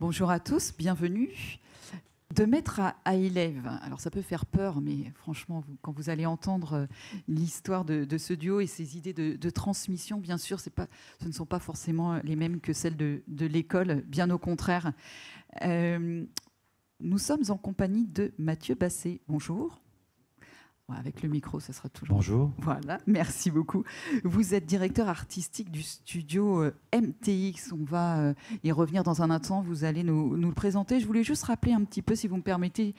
Bonjour à tous, bienvenue. De maître à élève, alors ça peut faire peur, mais franchement, quand vous allez entendre l'histoire de ce duo et ses idées de transmission, bien sûr, ce ne sont pas forcément les mêmes que celles de l'école, bien au contraire. Nous sommes en compagnie de Mathieu Basset. Bonjour. Avec le micro, ça sera toujours... Bonjour. Voilà, merci beaucoup. Vous êtes directeur artistique du studio MTX. On va y revenir dans un instant. Vous allez nous le présenter. Je voulais juste rappeler un petit peu, si vous me permettez,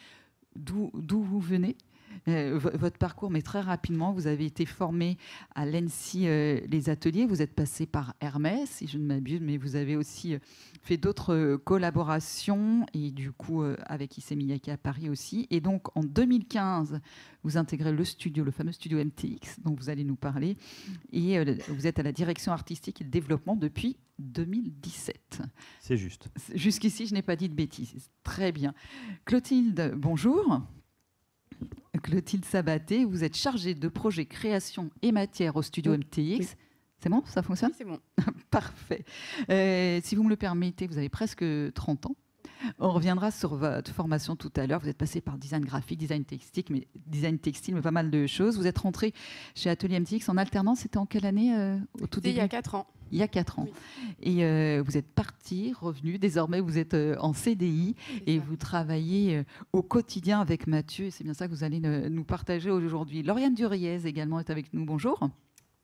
d'où vous venez. Votre parcours, mais très rapidement, vous avez été formé à l'ENSI Les Ateliers, vous êtes passé par Hermès, si je ne m'abuse, mais vous avez aussi fait d'autres collaborations, et du coup avec Issey Miyake à Paris aussi. Et donc en 2015, vous intégrez le studio, le fameux studio MTX, dont vous allez nous parler, et vous êtes à la direction artistique et de développement depuis 2017. C'est juste. Jusqu'ici, je n'ai pas dit de bêtises. Très bien. Clotilde, bonjour. Clotilde Sabaté, vous êtes chargée de projet création et matière au studio MTX. Oui. C'est bon, ça fonctionne? Oui, c'est bon. Parfait. Si vous me le permettez, vous avez presque 30 ans. On reviendra sur votre formation tout à l'heure. Vous êtes passé par design graphique, design textile, mais pas mal de choses. Vous êtes rentré chez Atelier MTX en alternance. C'était en quelle année au tout début? Il y a 4 ans. Il y a 4 ans. Oui. Et vous êtes parti, revenu. Désormais, vous êtes en CDI et vous travaillez au quotidien avec Mathieu. Et c'est bien ça que vous allez nous partager aujourd'hui. Lauriane Duriez également est avec nous. Bonjour.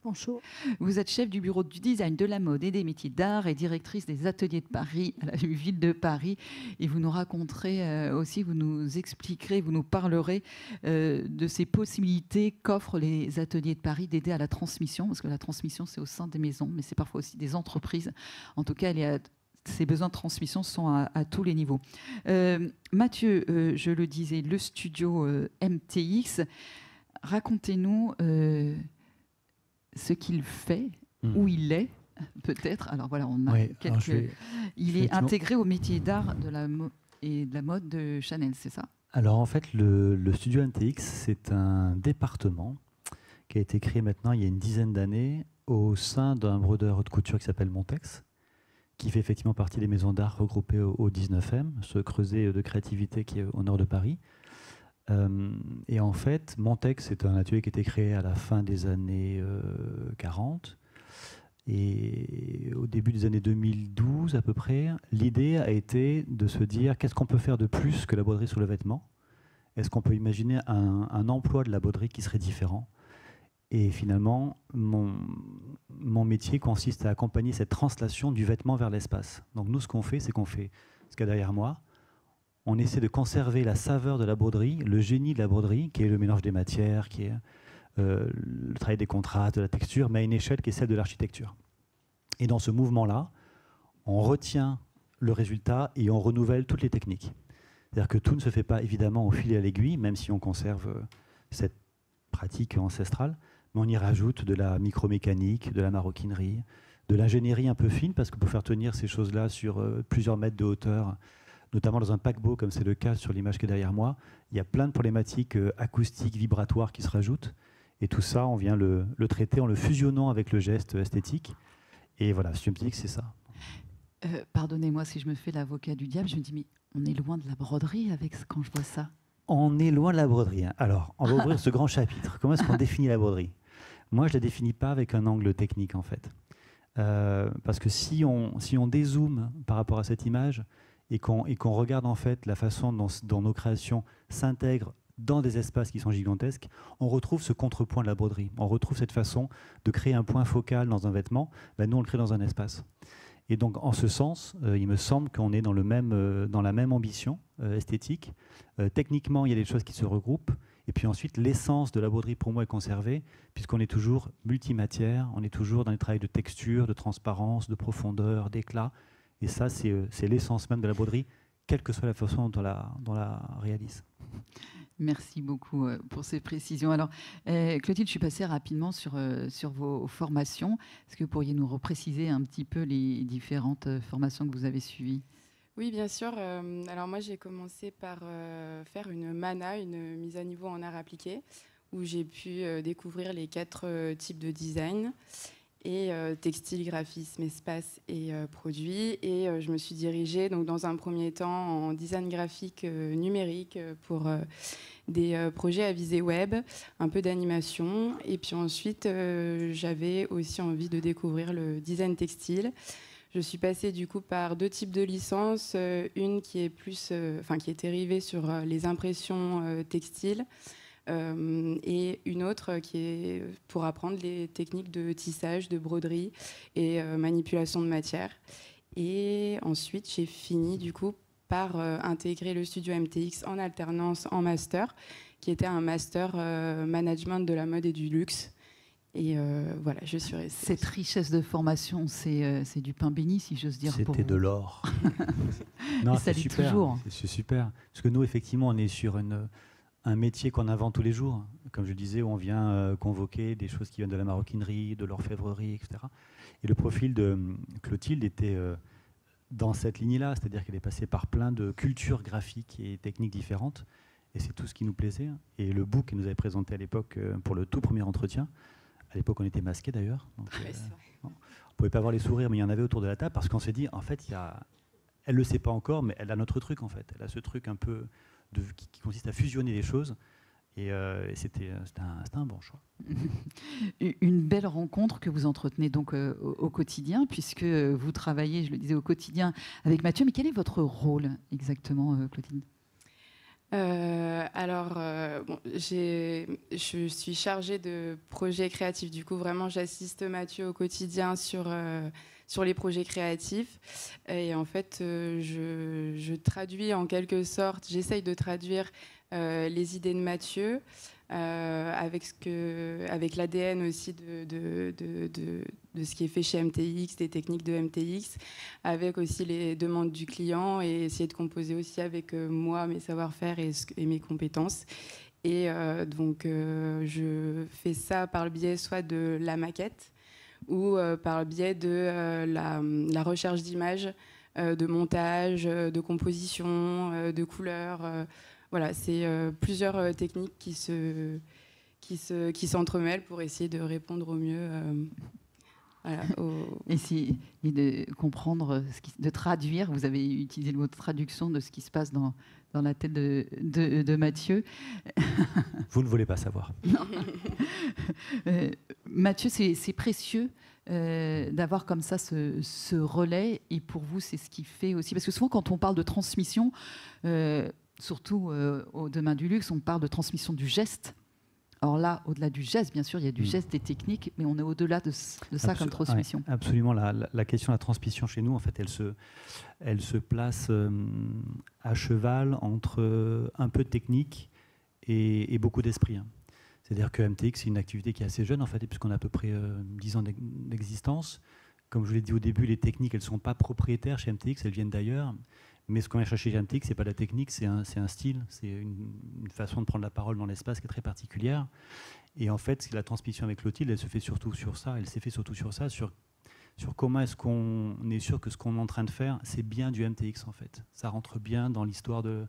Bonjour. Vous êtes chef du bureau du design, de la mode et des métiers d'art et directrice des ateliers de Paris à la ville de Paris. Et vous nous raconterez aussi, vous nous expliquerez, vous nous parlerez de ces possibilités qu'offrent les ateliers de Paris d'aider à la transmission, parce que la transmission, c'est au sein des maisons, mais c'est parfois aussi des entreprises. En tout cas, ces besoins de transmission sont à tous les niveaux. Mathieu, je le disais, le studio MTX, racontez-nous... ce qu'il fait, où il est, peut-être. Alors voilà, on a il est intégré au métier d'art et de la mode de Chanel, c'est ça? Alors en fait, le studio MTX, c'est un département qui a été créé maintenant il y a une dizaine d'années au sein d'un brodeur haute couture qui s'appelle Montex, qui fait effectivement partie des maisons d'art regroupées au 19e, ce creuset de créativité qui est au nord de Paris. Et en fait, Montex, c'est un atelier qui a été créé à la fin des années 40. Et au début des années 2012 à peu près, l'idée a été de se dire qu'est-ce qu'on peut faire de plus que la broderie sur le vêtement? Est-ce qu'on peut imaginer un emploi de la broderie qui serait différent? Et finalement, mon métier consiste à accompagner cette translation du vêtement vers l'espace. Donc nous, ce qu'on fait, c'est qu'on fait ce qu'il y a derrière moi. On essaie de conserver la saveur de la broderie, le génie de la broderie, qui est le mélange des matières, qui est le travail des contrastes, de la texture, mais à une échelle qui est celle de l'architecture. Et dans ce mouvement-là, on retient le résultat et on renouvelle toutes les techniques. C'est-à-dire que tout ne se fait pas évidemment au fil et à l'aiguille, même si on conserve cette pratique ancestrale, mais on y rajoute de la micromécanique, de la maroquinerie, de l'ingénierie un peu fine, parce que pour faire tenir ces choses-là sur plusieurs mètres de hauteur, notamment dans un paquebot, comme c'est le cas sur l'image qui est derrière moi, il y a plein de problématiques acoustiques, vibratoires qui se rajoutent. Et tout ça, on vient le traiter en le fusionnant avec le geste esthétique. Et voilà, MTX, c'est ça. Pardonnez-moi si je me fais l'avocat du diable, je me dis, mais on est loin de la broderie quand je vois ça. On est loin de la broderie. Hein. Alors, on va ouvrir ce grand chapitre. Comment est-ce qu'on définit la broderie? Moi, je ne la définis pas avec un angle technique, en fait. Parce que si on dézoome par rapport à cette image, et qu'on regarde en fait la façon dont nos créations s'intègrent dans des espaces qui sont gigantesques, on retrouve ce contrepoint de la broderie. On retrouve cette façon de créer un point focal dans un vêtement. Ben, nous, on le crée dans un espace. Et donc, en ce sens, il me semble qu'on est dans la même ambition esthétique. Techniquement, il y a des choses qui se regroupent. Et puis ensuite, l'essence de la broderie, pour moi, est conservée, puisqu'on est toujours multimatière, on est toujours dans les travails de texture, de transparence, de profondeur, d'éclat. Et ça, c'est l'essence même de la broderie, quelle que soit la façon dont on la réalise. Merci beaucoup pour ces précisions. Alors, Clotilde, je suis passée rapidement sur vos formations. Est-ce que vous pourriez nous repréciser un petit peu les différentes formations que vous avez suivies? Oui, bien sûr. Alors moi, j'ai commencé par faire une MANA, une mise à niveau en art appliqué, où j'ai pu découvrir les 4 types de design. et textile, graphisme, espace et produits. Et je me suis dirigée donc, dans un premier temps en design graphique numérique pour des projets à visée web, un peu d'animation. Et puis ensuite, j'avais aussi envie de découvrir le design textile. Je suis passée du coup par 2 types de licences, une qui est plus, qui est dérivée sur les impressions textiles, et une autre qui est pour apprendre les techniques de tissage, de broderie et manipulation de matière. Et ensuite, j'ai fini du coup par intégrer le studio MTX en alternance en master, qui était un master management de la mode et du luxe. Et voilà, je suis restée. Cette richesse de formation, c'est du pain béni, si j'ose dire. C'était de l'or. Non, c'est super. Toujours. C'est super. Parce que nous, effectivement, on est sur un métier qu'on invente tous les jours. Comme je disais, où on vient convoquer des choses qui viennent de la maroquinerie, de l'orfèvrerie, etc. Et le profil de Clotilde était dans cette ligne-là, c'est-à-dire qu'elle est passée par plein de cultures graphiques et techniques différentes. Et c'est tout ce qui nous plaisait. Et le book qu'elle nous avait présenté à l'époque pour le tout premier entretien, à l'époque, on était masqués d'ailleurs. On ne pouvait pas voir les sourires, mais il y en avait autour de la table parce qu'on s'est dit, en fait, elle ne le sait pas encore, mais elle a notre truc, en fait. Elle a ce truc un peu qui consiste à fusionner les choses. Et c'était un bon choix. Une belle rencontre que vous entretenez donc au quotidien, puisque vous travaillez, je le disais, au quotidien avec Mathieu. Mais quel est votre rôle exactement, Clotilde ? Je suis chargée de projets créatifs. Du coup, vraiment, j'assiste Mathieu au quotidien sur les projets créatifs. Et en fait, je traduis en quelque sorte, j'essaye de traduire les idées de Mathieu avec l'ADN aussi de ce qui est fait chez MTX, des techniques de MTX, avec aussi les demandes du client et essayer de composer aussi avec moi, mes savoir-faire et mes compétences. Et donc, je fais ça par le biais soit de la maquette ou par le biais de la recherche d'images, de montage, de composition, de couleurs. Voilà, c'est plusieurs techniques qui s'entremêlent pour essayer de répondre au mieux. Et de comprendre, de traduire. Vous avez utilisé le mot de traduction de ce qui se passe dans la tête de Mathieu. Vous ne voulez pas savoir. Mathieu, c'est précieux d'avoir comme ça ce relais. Et pour vous, c'est ce qui fait aussi... Parce que souvent, quand on parle de transmission... surtout au domaine du luxe, on parle de transmission du geste. Alors là, au-delà du geste, bien sûr, il y a du geste, des techniques, mais on est au-delà de ça comme transmission. Ouais, absolument. La question de la transmission chez nous, en fait, elle se place à cheval entre un peu de technique et beaucoup d'esprit. Hein. C'est-à-dire que MTX, c'est une activité qui est assez jeune, en fait, puisqu'on a à peu près 10 ans d'existence. Comme je vous l'ai dit au début, les techniques, elles ne sont pas propriétaires chez MTX, elles viennent d'ailleurs. Mais ce qu'on vient chercher chez MTX, ce n'est pas la technique, c'est un style, c'est une façon de prendre la parole dans l'espace qui est très particulière. Et en fait, la transmission avec Clotilde, elle se fait surtout sur ça, sur comment est-ce qu'on est sûr que ce qu'on est en train de faire, c'est bien du MTX en fait. Ça rentre bien dans l'histoire de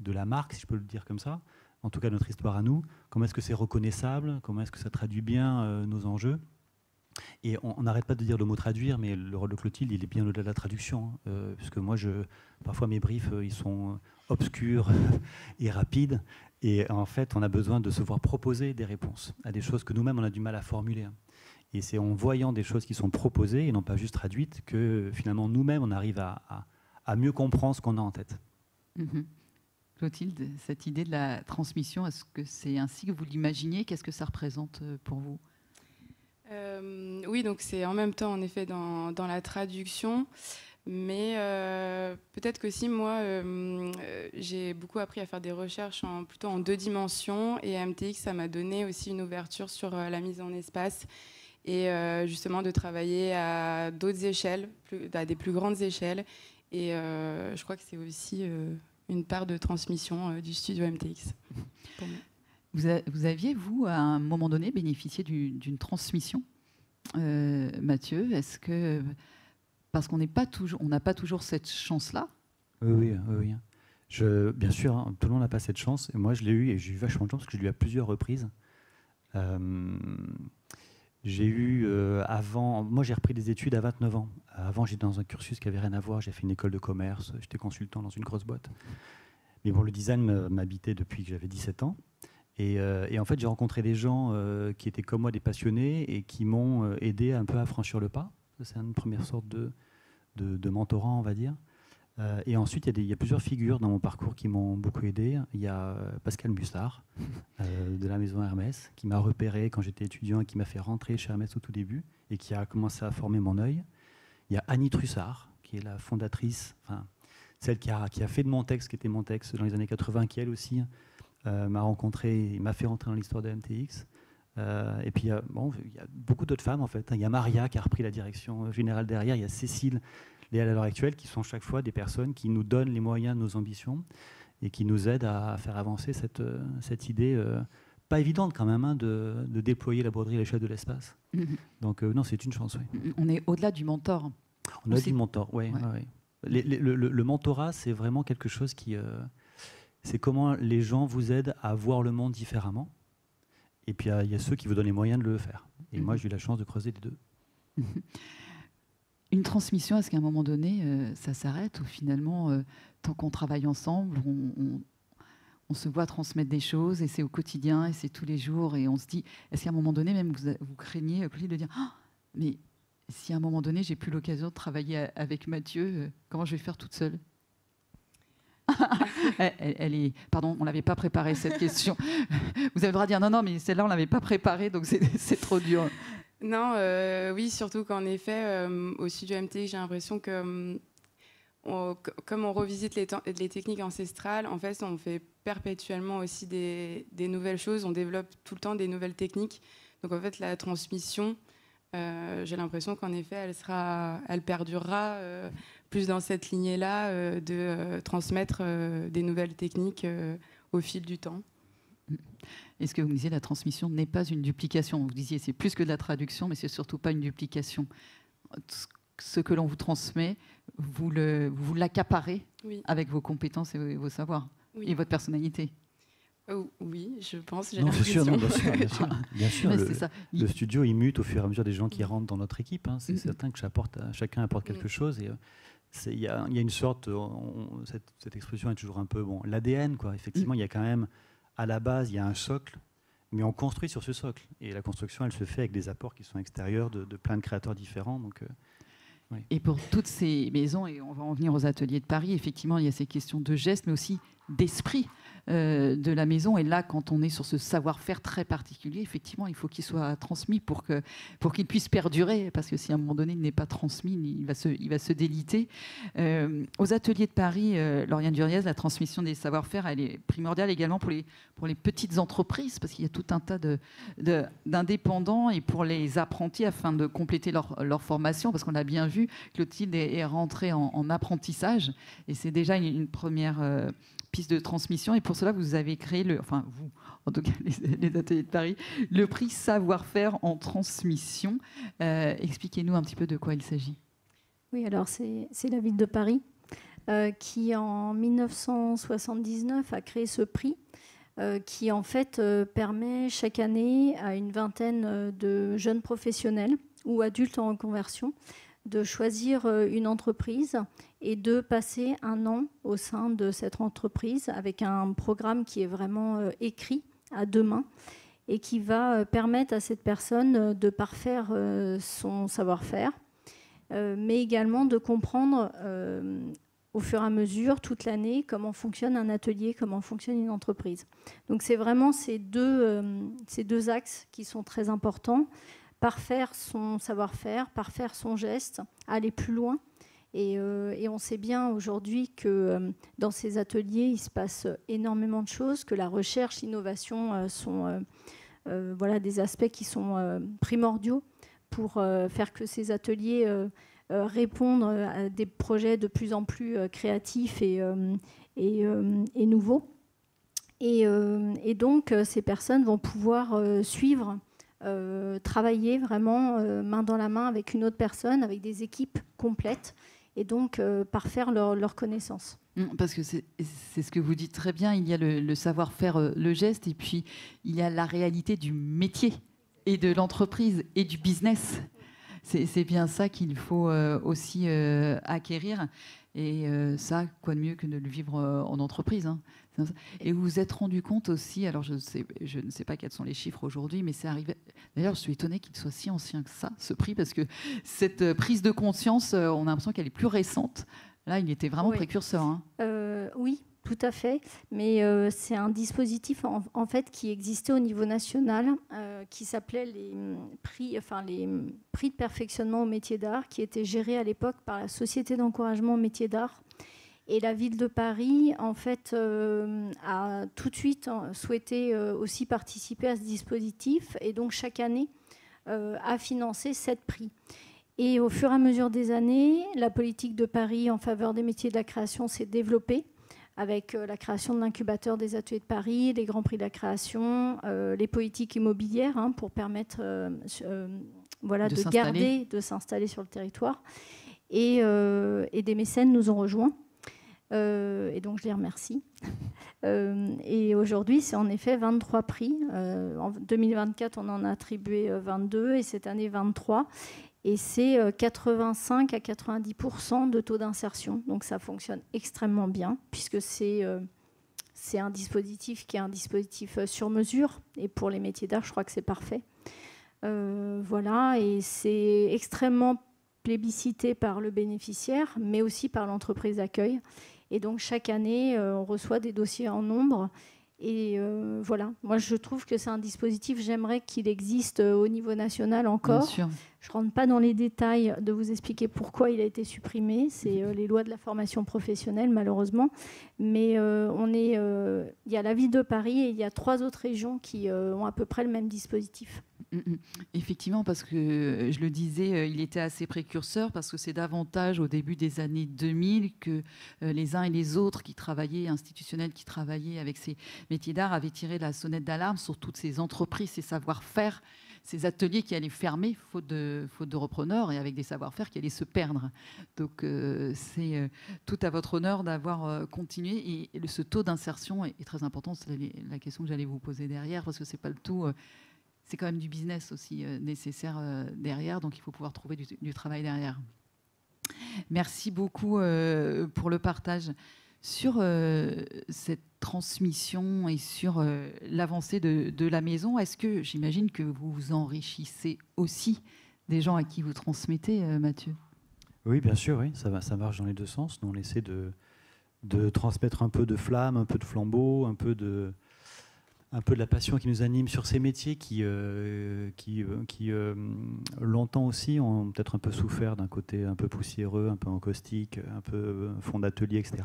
la marque, si je peux le dire comme ça, en tout cas notre histoire à nous. Comment est-ce que c'est reconnaissable, comment est-ce que ça traduit bien nos enjeux. Et on n'arrête pas de dire le mot traduire, mais le rôle de Clotilde, il est bien au-delà de la traduction. Puisque moi, parfois mes briefs, ils sont obscurs et rapides. Et en fait, on a besoin de se voir proposer des réponses à des choses que nous-mêmes, on a du mal à formuler. Et c'est en voyant des choses qui sont proposées et non pas juste traduites que finalement, nous-mêmes, on arrive à mieux comprendre ce qu'on a en tête. Mmh. Clotilde, cette idée de la transmission, est-ce que c'est ainsi que vous l'imaginez ? Qu'est-ce que ça représente pour vous ? Oui, donc c'est en même temps en effet dans la traduction, mais peut-être que si moi j'ai beaucoup appris à faire des recherches plutôt en 2 dimensions, et MTX ça m'a donné aussi une ouverture sur la mise en espace et justement de travailler à d'autres échelles, à des plus grandes échelles, et je crois que c'est aussi une part de transmission du studio MTX pour moi. Vous aviez, vous, à un moment donné, bénéficié d'une transmission, Mathieu ? Est-ce que, parce qu'on n'a pas toujours cette chance-là ? Oui. Bien sûr, hein, tout le monde n'a pas cette chance. Et moi, je l'ai eu, et j'ai eu vachement de chance, parce que je l'ai eu à plusieurs reprises. J'ai eu moi j'ai repris des études à 29 ans. Avant j'étais dans un cursus qui avait rien à voir, j'ai fait une école de commerce, j'étais consultant dans une grosse boîte. Mais bon, le design m'habitait depuis que j'avais 17 ans. Et en fait j'ai rencontré des gens qui étaient comme moi des passionnés et qui m'ont aidé un peu à franchir le pas. C'est une première sorte de mentorat, on va dire. Et ensuite, il y a plusieurs figures dans mon parcours qui m'ont beaucoup aidé. Il y a Pascal Mussard, de la maison Hermès, qui m'a repéré quand j'étais étudiant et qui m'a fait rentrer chez Hermès au tout début et qui a commencé à former mon œil. Il y a Annie Trussard, qui est la fondatrice, celle qui a fait de Montex, qui était Montex dans les années 80, qui elle aussi m'a rencontré et m'a fait rentrer dans l'histoire de MTX. Et puis il y a beaucoup d'autres femmes en fait. Il y a Maria qui a repris la direction générale derrière. Il y a Cécile, à l'heure actuelle, qui sont chaque fois des personnes qui nous donnent les moyens de nos ambitions et qui nous aident à faire avancer cette idée pas évidente quand même de déployer la broderie à l'échelle de l'espace. Donc non, c'est une chance. Oui. On est au-delà du mentor. On est au-delà du mentor, oui. Ouais. Ouais. Le mentorat, c'est vraiment quelque chose qui... c'est comment les gens vous aident à voir le monde différemment. Et puis il y a ceux qui vous donnent les moyens de le faire. Et moi, j'ai eu la chance de creuser les deux. Une transmission, est-ce qu'à un moment donné, ça s'arrête ou finalement, tant qu'on travaille ensemble, on se voit transmettre des choses et c'est au quotidien et c'est tous les jours et on se dit, est-ce qu'à un moment donné, même vous craignez de dire, mais si à un moment donné, j'ai plus l'occasion de travailler avec Mathieu, comment je vais faire toute seule? Pardon, on n'avait pas préparé cette question. Vous avez le droit de dire non, mais celle-là, on ne l'avait pas préparée, donc c'est trop dur. Non, oui, surtout qu'en effet, au studio MTX, j'ai l'impression que comme on revisite les techniques ancestrales, en fait, on fait perpétuellement aussi des nouvelles choses, on développe tout le temps des nouvelles techniques. Donc en fait, la transmission, j'ai l'impression qu'en effet, elle perdurera plus dans cette lignée-là de transmettre des nouvelles techniques au fil du temps. Est-ce que vous me disiez la transmission n'est pas une duplication? Vous disiez c'est plus que de la traduction, mais c'est surtout pas une duplication. Ce que l'on vous transmet, vous l'accaparez avec vos compétences et vos savoirs et votre personnalité. Oui, je pense. Non, c'est sûr, bien sûr. Le studio, il mute au fur et à mesure des gens qui rentrent dans notre équipe. Hein. C'est certain que chacun apporte quelque chose. Et il y a une sorte, cette expression est toujours un peu l'ADN, quoi. Effectivement, il y a quand même, à la base, il y a un socle, mais on construit sur ce socle. Et la construction, elle se fait avec des apports qui sont extérieurs de plein de créateurs différents. Donc, oui. Et pour toutes ces maisons, et on va en venir aux ateliers de Paris, effectivement, il y a ces questions de gestes, mais aussi d'esprit de la maison. Et là, quand on est sur ce savoir-faire très particulier, effectivement, il faut qu'il soit transmis pour qu'il puisse perdurer, parce que si à un moment donné il n'est pas transmis, il va se déliter. Aux ateliers de Paris, Lauriane Duriez, la transmission des savoir-faire, elle est primordiale également pour les petites entreprises, parce qu'il y a tout un tas d'indépendants et pour les apprentis afin de compléter leur formation, parce qu'on a bien vu, Clotilde est rentrée en apprentissage, et c'est déjà une première piste de transmission. Et pour cela, vous avez créé, vous, en tout cas les ateliers de Paris, le prix savoir-faire en transmission. Expliquez-nous un petit peu de quoi il s'agit. Oui, alors c'est la ville de Paris qui, en 1979, a créé ce prix qui, en fait, permet chaque année à une vingtaine de jeunes professionnels ou adultes en reconversion de choisir une entreprise et de passer un an au sein de cette entreprise avec un programme qui est vraiment écrit à deux mains et qui va permettre à cette personne de parfaire son savoir-faire, mais également de comprendre au fur et à mesure, toute l'année, comment fonctionne un atelier, comment fonctionne une entreprise. Donc c'est vraiment ces deux axes qui sont très importants. Parfaire son savoir-faire, parfaire son geste, aller plus loin. Et on sait bien aujourd'hui que dans ces ateliers, il se passe énormément de choses, que la recherche, l'innovation sont des aspects qui sont primordiaux pour faire que ces ateliers répondent à des projets de plus en plus créatifs et nouveaux. Et donc, ces personnes vont pouvoir suivre travailler vraiment main dans la main avec une autre personne, avec des équipes complètes, et donc parfaire leur connaissance. Parce que c'est ce que vous dites très bien, il y a le savoir-faire, le geste, et puis il y a la réalité du métier. et de l'entreprise et du business. C'est bien ça qu'il faut aussi acquérir. Et ça, quoi de mieux que de le vivre en entreprise, hein. Et vous vous êtes rendu compte aussi, alors je ne sais pas quels sont les chiffres aujourd'hui, mais c'est arrivé. D'ailleurs, je suis étonnée qu'il soit si ancien que ça, ce prix, parce que cette prise de conscience, on a l'impression qu'elle est plus récente. Là, il était vraiment précurseur. Hein. Oui, tout à fait. Mais c'est un dispositif en fait qui existait au niveau national, qui s'appelait les prix de perfectionnement au métier d'art, qui étaient gérés à l'époque par la Société d'encouragement au métier d'art. Et la ville de Paris, en fait, a tout de suite souhaité aussi participer à ce dispositif, et donc chaque année a financé 7 prix. Et au fur et à mesure des années, la politique de Paris en faveur des métiers de la création s'est développée, avec la création de l'incubateur des ateliers de Paris, les grands prix de la création, les politiques immobilières pour permettre de s'installer sur le territoire. Et des mécènes nous ont rejoints. Et donc je les remercie. Et aujourd'hui, c'est en effet 23 prix. En 2024, on en a attribué 22 et cette année 23. Et c'est 85 à 90% de taux d'insertion. Donc ça fonctionne extrêmement bien, puisque c'est un dispositif qui est un dispositif sur mesure. Et pour les métiers d'art, je crois que c'est parfait. Voilà, et c'est extrêmement plébiscité par le bénéficiaire, mais aussi par l'entreprise d'accueil. Et donc chaque année, on reçoit des dossiers en nombre. Et voilà, moi je trouve que c'est un dispositif, j'aimerais qu'il existe au niveau national encore. Bien sûr. Je ne rentre pas dans les détails de vous expliquer pourquoi il a été supprimé, c'est les lois de la formation professionnelle malheureusement. Mais il y a la ville de Paris et il y a 3 autres régions qui ont à peu près le même dispositif. Effectivement, parce que je le disais, il était assez précurseur, parce que c'est davantage au début des années 2000 que les uns et les autres institutionnels qui travaillaient avec ces métiers d'art avaient tiré la sonnette d'alarme sur toutes ces entreprises, ces savoir-faire, ces ateliers qui allaient fermer faute de repreneurs et avec des savoir-faire qui allaient se perdre. Donc c'est tout à votre honneur d'avoir continué. Et ce taux d'insertion est très important. C'est la question que j'allais vous poser derrière, parce que c'est pas le tout. C'est quand même du business aussi nécessaire derrière, donc il faut pouvoir trouver du travail derrière. Merci beaucoup pour le partage sur cette transmission et sur l'avancée de la maison. Est-ce que, j'imagine que vous enrichissez aussi des gens à qui vous transmettez, Mathieu? Oui, bien sûr, oui, ça marche dans les deux sens. Nous, on essaie de transmettre un peu de flamme, un peu de flambeau, un peu de la passion qui nous anime sur ces métiers qui longtemps aussi ont peut-être un peu souffert d'un côté un peu poussiéreux, un peu encaustique, un peu fond d'atelier, etc.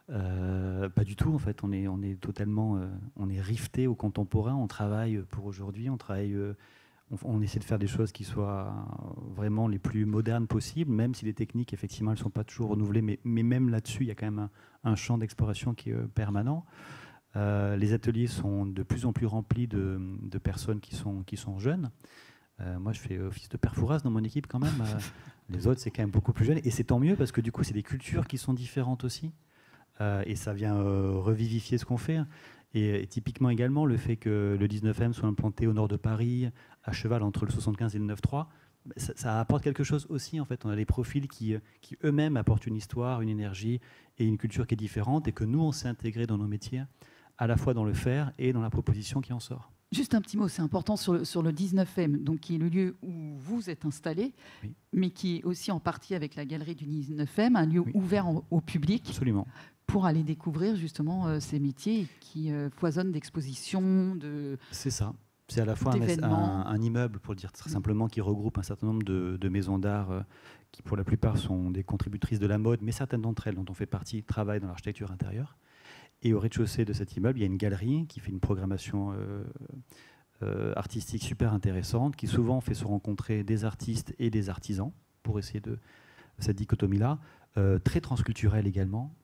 Pas du tout, en fait. On est totalement on est rifté au contemporain. On travaille pour aujourd'hui. On essaie de faire des choses qui soient vraiment les plus modernes possibles, même si les techniques, effectivement, elles ne sont pas toujours renouvelées. Mais même là-dessus, il y a quand même un champ d'exploration qui est permanent. Les ateliers sont de plus en plus remplis de personnes qui sont jeunes. Moi, je fais office de père Fouras dans mon équipe quand même. Les autres, c'est quand même beaucoup plus jeune. Et c'est tant mieux parce que du coup, c'est des cultures qui sont différentes aussi. Et ça vient revivifier ce qu'on fait. Et typiquement également, le fait que le 19e soit implanté au nord de Paris, à cheval entre le 75 et le 9-3, ça apporte quelque chose aussi. En fait, on a des profils qui eux-mêmes apportent une histoire, une énergie et une culture qui est différente et que nous, on s'est intégré dans nos métiers, à la fois dans le faire et dans la proposition qui en sort. Juste un petit mot, c'est important sur le 19e, donc qui est le lieu où vous êtes installé, oui, mais qui est aussi en partie avec la galerie du 19e, un lieu, oui, ouvert au public. Absolument. Pour aller découvrir justement ces métiers qui foisonnent d'expositions, C'est ça. C'est à la fois un immeuble, pour le dire très simplement, qui regroupe un certain nombre de maisons d'art qui, pour la plupart, sont des contributrices de la mode, mais certaines d'entre elles, dont on fait partie, travaillent dans l'architecture intérieure. Et au rez-de-chaussée de cet immeuble, il y a une galerie qui fait une programmation artistique super intéressante, qui souvent fait se rencontrer des artistes et des artisans, pour essayer de cette dichotomie-là, très transculturelle également,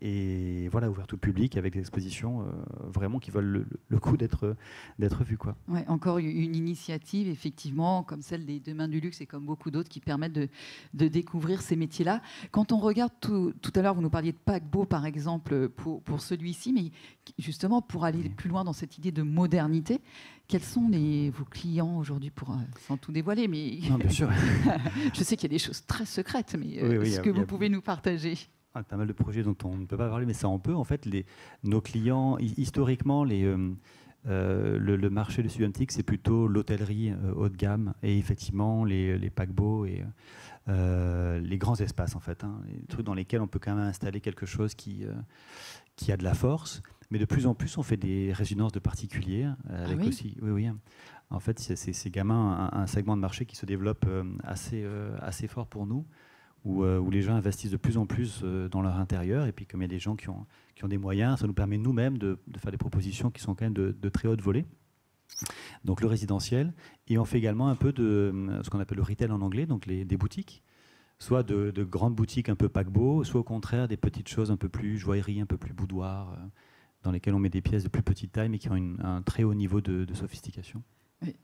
et voilà, ouverte au public avec des expositions vraiment qui valent le coup d'être vues, quoi. Ouais, encore une initiative, effectivement, comme celle des Deux Mains du Luxe et comme beaucoup d'autres qui permettent de découvrir ces métiers-là. Quand on regarde tout à l'heure, vous nous parliez de paquebot, par exemple, pour celui-ci, mais justement, pour aller plus loin dans cette idée de modernité, quels sont vos clients aujourd'hui, sans tout dévoiler, mais Non, bien sûr. je sais qu'il y a des choses très secrètes, mais Oui, est-ce que vous pouvez nous partager? Pas mal de projets dont on ne peut pas parler, mais ça on peut. En fait, nos clients, historiquement, le marché de studio MTX, c'est plutôt l'hôtellerie haut de gamme et effectivement les paquebots et les grands espaces, en fait, hein, les trucs dans lesquels on peut quand même installer quelque chose qui a de la force. Mais de plus en plus, on fait des résidences de particuliers avec aussi. Oui. En fait, c'est gamins un segment de marché qui se développe assez fort pour nous. Où les gens investissent de plus en plus dans leur intérieur. Et puis, comme il y a des gens qui ont des moyens, ça nous permet nous-mêmes de faire des propositions qui sont quand même de très haute volée. Donc, le résidentiel. Et on fait également un peu de ce qu'on appelle le retail en anglais, donc des boutiques. Soit de grandes boutiques un peu paquebot, soit au contraire des petites choses un peu plus joaillerie, un peu plus boudoir, dans lesquelles on met des pièces de plus petite taille, mais qui ont un très haut niveau de sophistication.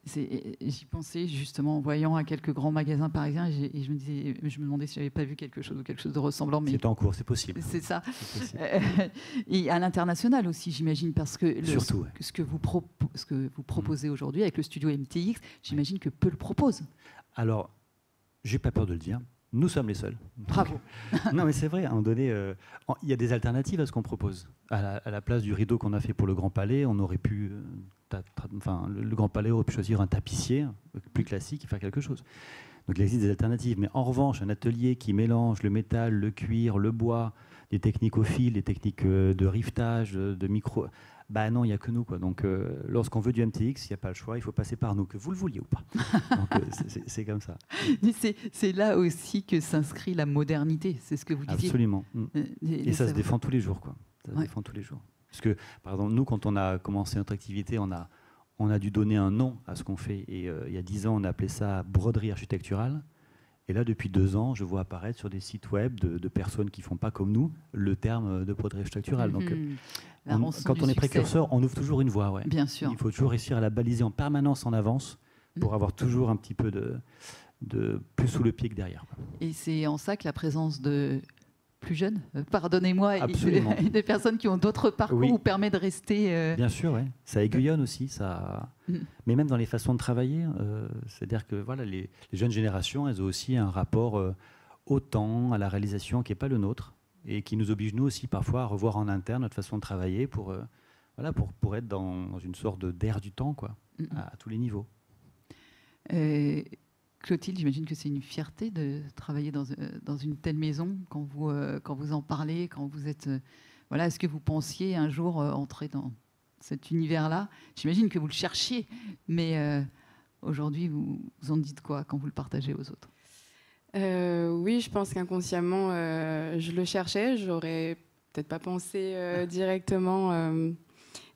J'y pensais justement en voyant à quelques grands magasins parisiens et je me demandais si j'avais pas vu quelque chose de ressemblant. Mais c'est en cours, c'est possible. C'est ça. Et à l'international aussi, j'imagine, parce que ce que vous proposez aujourd'hui avec le studio MTX, j'imagine que peu le proposent. Alors, j'ai pas peur de le dire. Nous sommes les seuls. Bravo. Non, mais c'est vrai. À un moment donné, il y a des alternatives à ce qu'on propose. À la place du rideau qu'on a fait pour le Grand Palais, on aurait pu, le Grand Palais aurait pu choisir un tapissier plus classique et faire quelque chose. Donc, il existe des alternatives. Mais en revanche, un atelier qui mélange le métal, le cuir, le bois, des techniques au fil, des techniques de rivetage, de micro. Bah non, il n'y a que nous, quoi. Donc, lorsqu'on veut du MTX, il n'y a pas le choix, il faut passer par nous, que vous le vouliez ou pas. Donc, c'est comme ça. C'est là aussi que s'inscrit la modernité, c'est ce que vous disiez. Absolument. Et ça se défend tous les jours, quoi. Ça se défend tous les jours. Parce que, par exemple, nous, quand on a commencé notre activité, on a dû donner un nom à ce qu'on fait. Et il y a 10 ans, on a appelé ça broderie architecturale. Et là, depuis 2 ans, je vois apparaître sur des sites web de personnes qui ne font pas comme nous le terme de broderie architecturale. Donc, quand on est précurseur, on ouvre toujours une voie. Ouais. Bien sûr. Il faut toujours réussir à la baliser en permanence en avance pour avoir toujours un petit peu de plus sous le pied que derrière. Et c'est en ça que la présence de plus jeunes, pardonnez-moi, et des personnes qui ont d'autres parcours vous permet de rester... Bien sûr, ouais. Ça aiguillonne aussi. Ça... Mais même dans les façons de travailler, c'est-à-dire que voilà, les jeunes générations, elles ont aussi un rapport au temps, à la réalisation qui n'est pas le nôtre et qui nous oblige nous aussi parfois à revoir en interne notre façon de travailler pour être dans une sorte d'air du temps, quoi, à tous les niveaux. Clotilde, j'imagine que c'est une fierté de travailler dans une telle maison quand vous en parlez, quand vous êtes... est-ce que vous pensiez un jour entrer dans cet univers-là? J'imagine que vous le cherchiez, mais aujourd'hui, vous en dites quoi quand vous le partagez aux autres? Oui, je pense qu'inconsciemment, je le cherchais. J'aurais peut-être pas pensé directement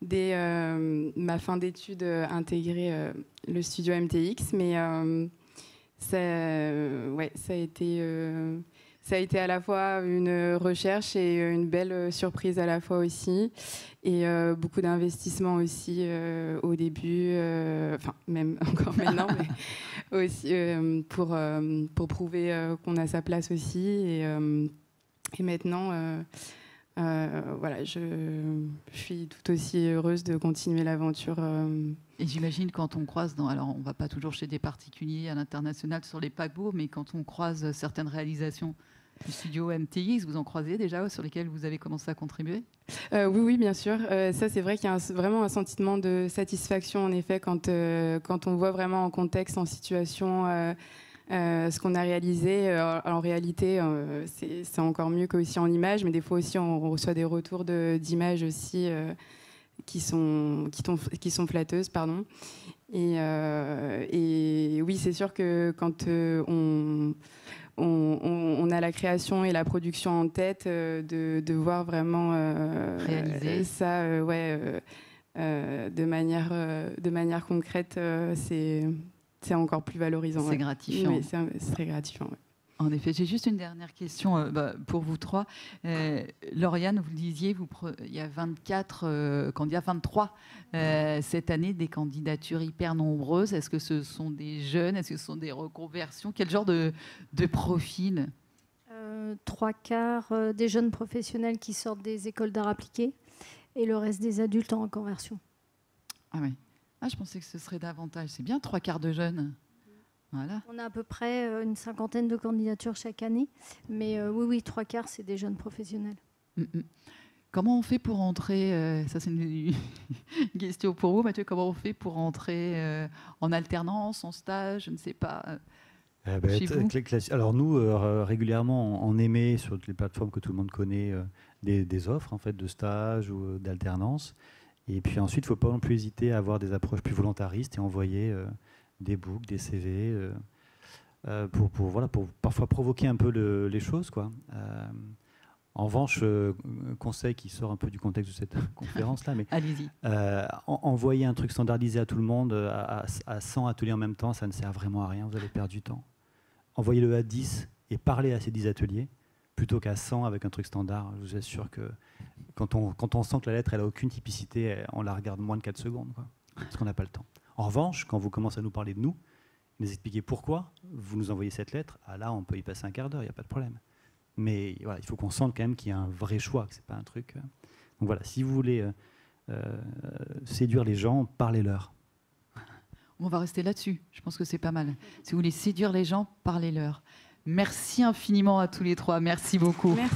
dès ma fin d'études intégrer le studio MTX, mais ça a été à la fois une recherche et une belle surprise à la fois aussi, et beaucoup d'investissement aussi au début, même encore maintenant, mais aussi pour prouver qu'on a sa place aussi, et maintenant je suis tout aussi heureuse de continuer l'aventure. Et j'imagine quand on croise, alors on ne va pas toujours chez des particuliers à l'international sur les paquebots, mais quand on croise certaines réalisations du studio MTX, vous en croisez déjà sur lesquelles vous avez commencé à contribuer? Oui, bien sûr. Ça, c'est vrai qu'il y a vraiment un sentiment de satisfaction, en effet, quand on voit vraiment en contexte, en situation... ce qu'on a réalisé, en réalité, c'est encore mieux qu'aussi en images, mais des fois aussi on reçoit des retours d'images aussi qui sont flatteuses, pardon. Et oui, c'est sûr que quand on a la création et la production en tête, de voir vraiment réaliser ça, de manière concrète, c'est encore plus valorisant. C'est gratifiant. Oui, c'est très gratifiant. Ouais. En effet, j'ai juste une dernière question pour vous trois. Lauriane, vous le disiez, il y a 24 candidats, 23 cette année, des candidatures hyper nombreuses. Est-ce que ce sont des jeunes? Est-ce que ce sont des reconversions? Quel genre de profil? 3/4 des jeunes professionnels qui sortent des écoles d'art appliqué et le reste des adultes en reconversion. Ah oui. Ah, je pensais que ce serait davantage. C'est bien 3/4 de jeunes. Voilà. On a à peu près une 50aine de candidatures chaque année, mais oui, 3/4, c'est des jeunes professionnels. Comment on fait pour entrer ça, c'est une question pour vous, Mathieu. Comment on fait pour entrer en alternance, en stage, je ne sais pas. Alors nous, régulièrement, on émet sur toutes les plateformes que tout le monde connaît des offres en fait, de stage ou d'alternance. Et puis ensuite, il ne faut pas non plus hésiter à avoir des approches plus volontaristes et envoyer des books, des CV, pour parfois provoquer un peu les choses, quoi. En revanche, conseil qui sort un peu du contexte de cette conférence-là, mais allez-y. Envoyer un truc standardisé à tout le monde à 100 ateliers en même temps, ça ne sert vraiment à rien, vous allez perdre du temps. Envoyez-le à 10 et parlez à ces 10 ateliers plutôt qu'à 100 avec un truc standard. Je vous assure que quand on sent que la lettre elle a aucune typicité, on la regarde moins de 4 secondes, quoi, parce qu'on n'a pas le temps. En revanche, quand vous commencez à nous parler de nous, nous expliquer pourquoi vous nous envoyez cette lettre, là on peut y passer un quart d'heure, il n'y a pas de problème. Mais voilà, il faut qu'on sente quand même qu'il y a un vrai choix, que c'est pas un truc. Donc voilà, si vous voulez séduire les gens, parlez-leur. On va rester là-dessus. Je pense que c'est pas mal. Si vous voulez séduire les gens, parlez-leur. Merci infiniment à tous les trois. Merci beaucoup. Merci.